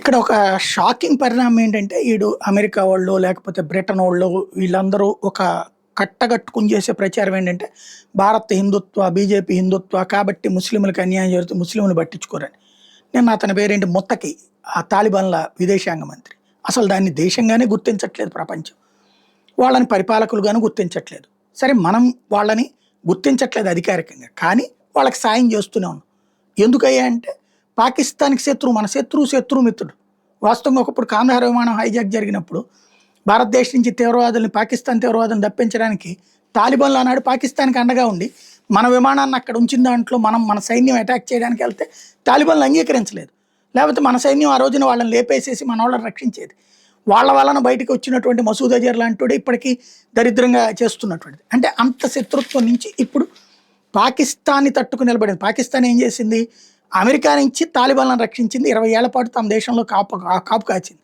ఇక్కడ ఒక షాకింగ్ పరిణామం ఏంటంటే, ఈడు అమెరికా వోళ్ళో, లేకపోతే బ్రిటన్ వోళ్ళో వీళ్ళందరూ ఒక కట్టగట్టుకుని చేసే ప్రచారం ఏంటంటే, భారత్ హిందుత్వ, బీజేపీ హిందుత్వ కాబట్టి ముస్లింలకు అన్యాయం జరుగుతుంది, ముస్లింలు పట్టించుకోరని. నిన్న అతని పేరేంటి ముత్తకి, ఆ తాలిబాన్ల విదేశాంగ మంత్రి. అసలు దాన్ని దేశంగానే గుర్తించట్లేదు ప్రపంచం. వాళ్ళని పరిపాలకులుగాను గుర్తించట్లేదు. సరే మనం వాళ్ళని గుర్తించట్లేదు అధికారికంగా. కానీ వాళ్ళకి సాయం చేస్తూనే ఉన్నాం. ఎందుకయ్యా అంటే పాకిస్తాన్‌కి శత్రువు, మన శత్రువు శత్రుమిత్రుడు. వాస్తవంగా ఒకప్పుడు కాందహార్ విమానం హైజాక్ జరిగినప్పుడు భారతదేశం నుంచి తీవ్రవాదుల్ని, పాకిస్తాన్ తీవ్రవాదులను తప్పించడానికి తాలిబాన్లు ఆనాడు పాకిస్తాన్‌కి అండగా ఉండి మన విమానాన్ని అక్కడ ఉంచిన దాంట్లో మన సైన్యం అటాక్ చేయడానికి వెళ్తే తాలిబాన్లు అంగీకరించలేదు. లేకపోతే మన సైన్యం ఆ రోజున వాళ్ళని లేపేసేసి మనోళ్ళని రక్షించేది. వాళ్ళ వలన బయటకు వచ్చినటువంటి మసూద్ అజర్ లాంటివాడు ఇప్పటికీ దరిద్రంగా చేస్తున్నటువంటిది. అంటే అంత శత్రుత్వం నుంచి ఇప్పుడు పాకిస్తాన్ని తట్టుకుని నిలబడింది. పాకిస్తాన్ ఏం చేసింది? అమెరికా నుంచి తాలిబాన్లను రక్షించింది. 20 ఏళ్ల పాటు తమ దేశంలో కాపు కాచింది.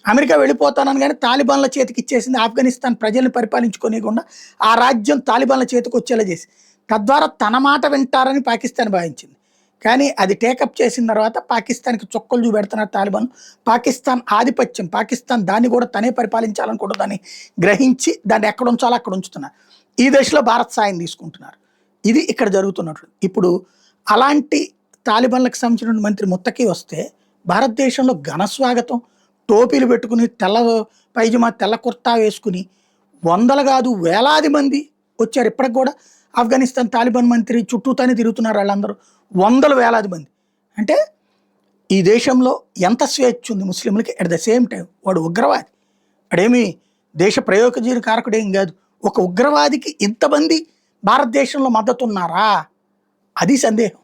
అమెరికా వెళ్ళిపోతానని కానీ తాలిబాన్ల చేతికి ఇచ్చేసింది. ఆఫ్ఘనిస్తాన్ ప్రజల్ని పరిపాలించుకోనికుండా ఆ రాజ్యం తాలిబాన్ల చేతికి వచ్చేలా చేసి, తద్వారా తన మాట వింటారని పాకిస్తాన్ భావించింది. కానీ అది టేకప్ చేసిన తర్వాత పాకిస్తాన్కి చొక్కలు చూపెడుతున్నారు తాలిబాన్. పాకిస్తాన్ ఆధిపత్యం, పాకిస్తాన్ దాన్ని కూడా తనే పరిపాలించాలనుకుంటుందని గ్రహించి దాన్ని ఎక్కడ ఉంచాలో అక్కడ ఉంచుతున్నారు. ఈ దశలో భారత్ సాయం తీసుకుంటున్నారు. ఇది ఇక్కడ జరుగుతున్నట్లు. ఇప్పుడు అలాంటి తాలిబాన్లకు సంబంధించిన మంత్రి ముత్తకి వస్తే భారతదేశంలో ఘన స్వాగతం, టోపీలు పెట్టుకుని, తెల్ల పైజమా, తెల్ల కుర్తా వేసుకుని వందలు కాదు వేలాది మంది వచ్చారు. ఇప్పటికి కూడా ఆఫ్ఘనిస్తాన్ తాలిబాన్ మంత్రి చుట్టూతానే తిరుగుతున్నారు వాళ్ళందరూ. వందలు వేలాది మంది. అంటే ఈ దేశంలో ఎంత స్వేచ్ఛ ఉంది ముస్లింలకి. అట్ ద సేమ్ టైం వాడు ఉగ్రవాది. వాడేమి దేశ ప్రయోజన కారకుడేం కాదు. ఒక ఉగ్రవాదికి ఇంతమంది భారతదేశంలో మద్దతు ఉన్నారా? అది సందేహం.